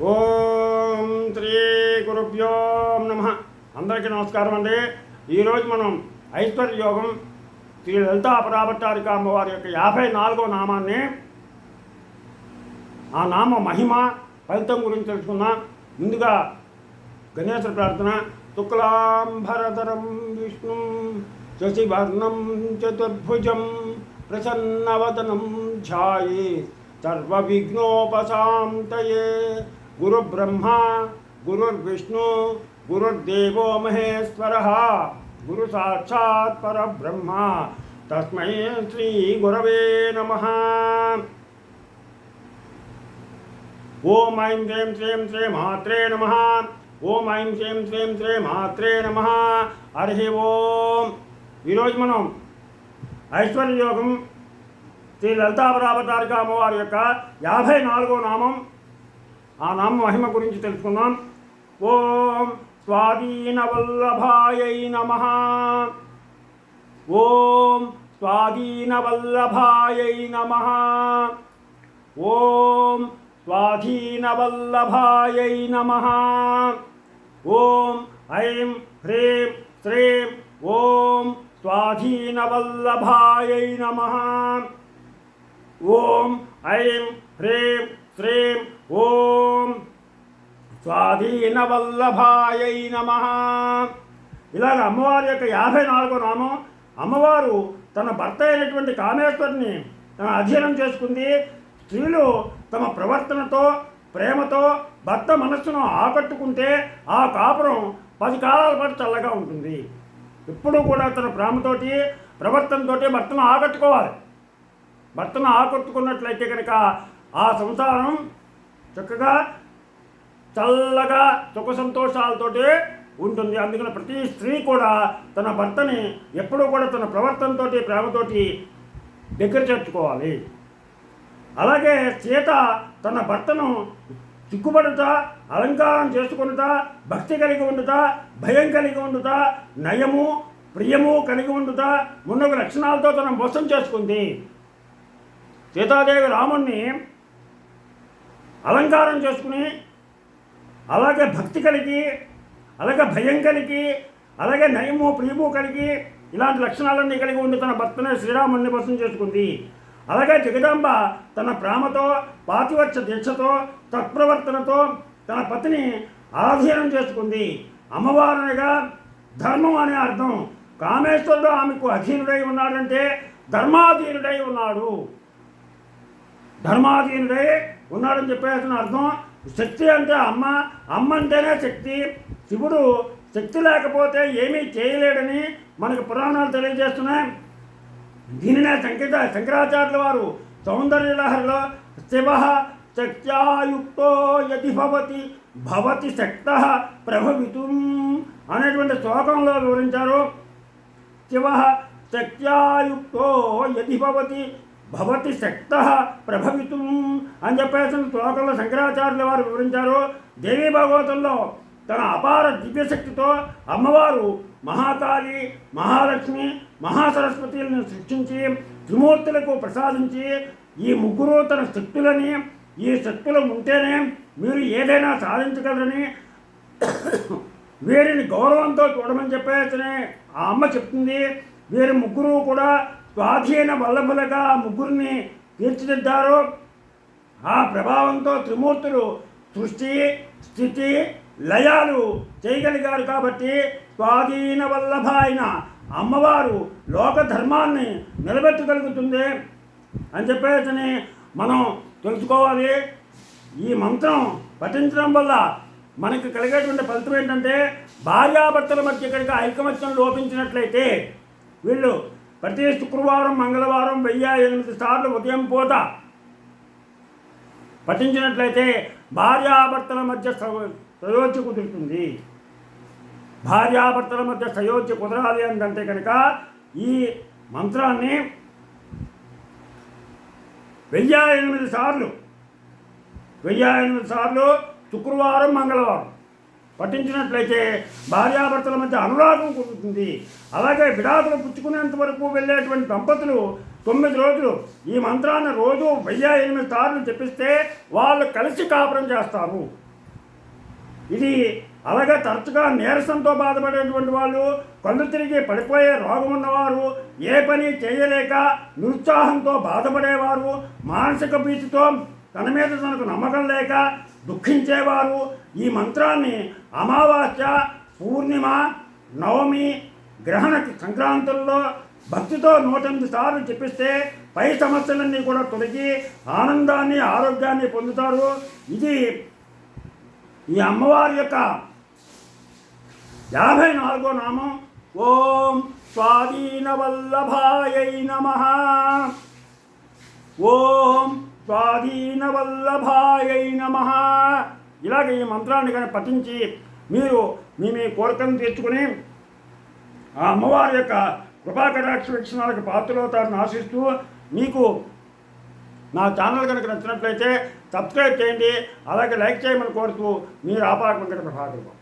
ఓం శ్రీ గురుభ్యో నమః. అందరికీ నమస్కారం అండి. ఈరోజు మనం ఐశ్వర్య యోగం శ్రీ లలితా పరాభట్టారిక అమ్మవారి యొక్క 54వ నామాన్ని, ఆ నామ మహిమ ఫలితం గురించి తెలుసుకుందాం. ముందుగా గణేశ ప్రార్థన. శుక్లాంబరధరం విష్ణుం శశివర్ణం చతుర్భుజం ప్రసన్నవదనం ధ్యాయే సర్వవిఘ్నోపశాంతయే. గురుబ్రహ్మా గురుర్విష్ణు గురుర్దేవో మహేశ్వరః గురు సాక్షాత్ పరబ్రహ్మ తస్మై శ్రీ గురవే నమః. ఓం ఐం శ్రీం శ్రీం శ్రీ మాత్రే నమః. ఓం ఐం శ్రీం శ్రీం శ్రీ మాత్రే నమః. హరి ఓం. ఈరోజు మనం ఐశ్వర్య యోగం శ్రీ లలితా పరాభట్టారిక అమ్మవారి యొక్క 54వ నామం, ఆ నామ మహిమ గురించి తెలుసుకుందాం. ఓం స్వాధీనవల్లభాయై నమః. ఓం స్వాధీనవల్లభాయై నమః. ఓం స్వాధీనవల్లభాయై నమః. ఓం ఐం హ్రీం శ్రీం ఓం స్వాధీనవల్లభాయై నమః. ఓం ఐం హ్రీం శ్రీం ఓం స్వాధీనవల్లభాయై నమః. ఇలాగ అమ్మవారి యొక్క 54వ నామం. అమ్మవారు తన భర్త అయినటువంటి కామేశ్వరుని తన అధీనం చేసుకుంది. స్త్రీలు తమ ప్రవర్తనతో ప్రేమతో భర్త మనస్సును ఆకట్టుకుంటే ఆ కాపురం 10 కాలాల పాటు చల్లగా ఉంటుంది. ఎప్పుడూ కూడా తన ప్రేమతోటి ప్రవర్తనతోటి భర్తను ఆకట్టుకోవాలి. భర్తను ఆకట్టుకున్నట్లయితే కనుక ఆ సంసారం చక్కగా చల్లగా సుఖ సంతోషాలతోటి ఉంటుంది. అందుకని ప్రతి స్త్రీ కూడా తన భర్తని ఎప్పుడూ కూడా తన ప్రవర్తనతోటి ప్రేమతోటి దగ్గర చేర్చుకోవాలి. అలాగే సీత తన భర్తను సిగ్గుపడుతా, అలంకారం చేసుకుంటా, భక్తి కలిగి ఉండుతా, భయం కలిగి ఉండుతా, నయము ప్రియము కలిగి ఉండుతా మున్నగు లక్షణాలతో తన మోసం చేసుకుంది. సీతాదేవి రాముణ్ణి అలంకారం చేసుకుని, అలాగే భక్తి కలిగి, అలాగే భయం కలిగి, అలాగే నయము ప్రియము కలిగి, ఇలాంటి లక్షణాలన్నీ కలిగి ఉండి తన భర్తనే శ్రీరాముణ్ణి వశం చేసుకుంది. అలాగే జగదాంబ తన ప్రేమతో పాతివత్స దీక్షతో తత్ప్రవర్తనతో తన పతిని ఆధీనం చేసుకుంది. అమ్మవారునిగా ధర్మం అనే అర్థం. కామేశ్వరుడు ఆమెకు అధీనుడై ఉన్నాడంటే ధర్మాధీనుడై ఉన్నాడు, ధర్మాధీనుడై ఉన్నాడని చెప్పేసిన అర్థం. శక్తి అంటే అమ్మ, అమ్మ అంటేనే శక్తి. శివుడు శక్తి లేకపోతే ఏమీ చేయలేడని మనకు పురాణాలు తెలియజేస్తున్నాయి. దీనినే శంకరాచార్యుల వారు సౌందర్యలహరిలో శివ శక్త్యాయుక్తో యది భవతి భవతి శక్తః ప్రభవితుం అనేటువంటి శ్లోకంలో వివరించారు. శివ శక్త్యాయుక్తో యది భవతి భవతి శక్తః ప్రభవితుం అని చెప్పేసిన శ్లోకంలో శంకరాచార్యుల వారు వివరించారు. దేవీ భాగవతంలో తన అపార దివ్యశక్తితో అమ్మవారు మహాకాళి, మహాలక్ష్మి, మహాసరస్వతులను సృష్టించి త్రిమూర్తులకు ప్రసాదించి, ఈ ముగ్గురు తన శక్తులని, ఈ శక్తులు ఉంటేనే మీరు ఏదైనా సాధించగలరని వీరిని గౌరవంతో చూడమని చెప్పేసి ఆ అమ్మ చెప్తుంది. వీరి ముగ్గురు కూడా స్వాధీన వల్లభులుగా ముగ్గురిని తీర్చిదిద్దారు. ఆ ప్రభావంతో త్రిమూర్తులు సృష్టి స్థితి లయాలు చేయగలిగారు. కాబట్టి స్వాధీన వల్లభ అయిన అమ్మవారు లోక ధర్మాన్ని నిలబెట్టగలుగుతుంది అని చెప్పేసి మనం తెలుసుకోవాలి. ఈ మంత్రం పఠించడం వల్ల మనకు కలిగేటువంటి ఫలితం ఏంటంటే, భార్యాభర్తల మధ్య కనుక ఐకమత్యం లోపించినట్లయితే వీళ్ళు ప్రతి శుక్రవారం మంగళవారం 1008 సార్లు ఉదయం పూట పఠించినట్లయితే భార్యాభర్తల మధ్య సయోధ్య కుదురుతుంది. భార్యాభర్తల మధ్య సయోధ్య కుదరాలి అంటే కనుక ఈ మంత్రాన్ని 1008 సార్లు శుక్రవారం మంగళవారం పఠించినట్లయితే భార్యాభర్తల మధ్య అనురాగం కుదురుతుంది. అలాగే విడాకులు పుచ్చుకునేంత వరకు వెళ్ళేటువంటి దంపతులు 9 రోజులు ఈ మంత్రాన్ని రోజు 1008 సార్లు జపిస్తే వాళ్ళు కలిసి కాపురం చేస్తారు. ఇది అలాగే తరచుగా నీరసంతో బాధపడేటువంటి వాళ్ళు, కళ్ళు తిరిగి పడిపోయే రోగం ఉన్నవారు, ఏ పని చేయలేక నిరుత్సాహంతో బాధపడేవారు, మానసిక భీతితో తన మీద తనకు నమ్మకం లేక దుఃఖించేవారు ఈ మంత్రాన్ని అమావాస్య, పూర్ణిమ, నవమి, గ్రహణ సంక్రాంతుల్లో భక్తితో 108 సార్లు చెప్పిస్తే పై సమస్యలన్నీ కూడా తొలగి ఆనందాన్ని, ఆరోగ్యాన్ని పొందుతారు. ఇది ఈ అమ్మవారి యొక్క 54వ నామం. ఓం స్వాధీన వల్లభాయై నమః. ఓం స్వాధీన వల్లభాయై నమః. ఇలాగ ఈ మంత్రాన్ని కానీ పఠించి మీరు మీ కోరికను తీర్చుకుని ఆ అమ్మవారి యొక్క కృపాకటాక్ష వీక్షణాలకు పాత్రలవుతారని ఆశిస్తూ, మీకు నా ఛానల్ కనుక నచ్చినట్లయితే సబ్స్క్రైబ్ చేయండి, అలాగే లైక్ చేయమని కోరుతూ మీరు ఆపాక వెంకట ప్రభాకర్.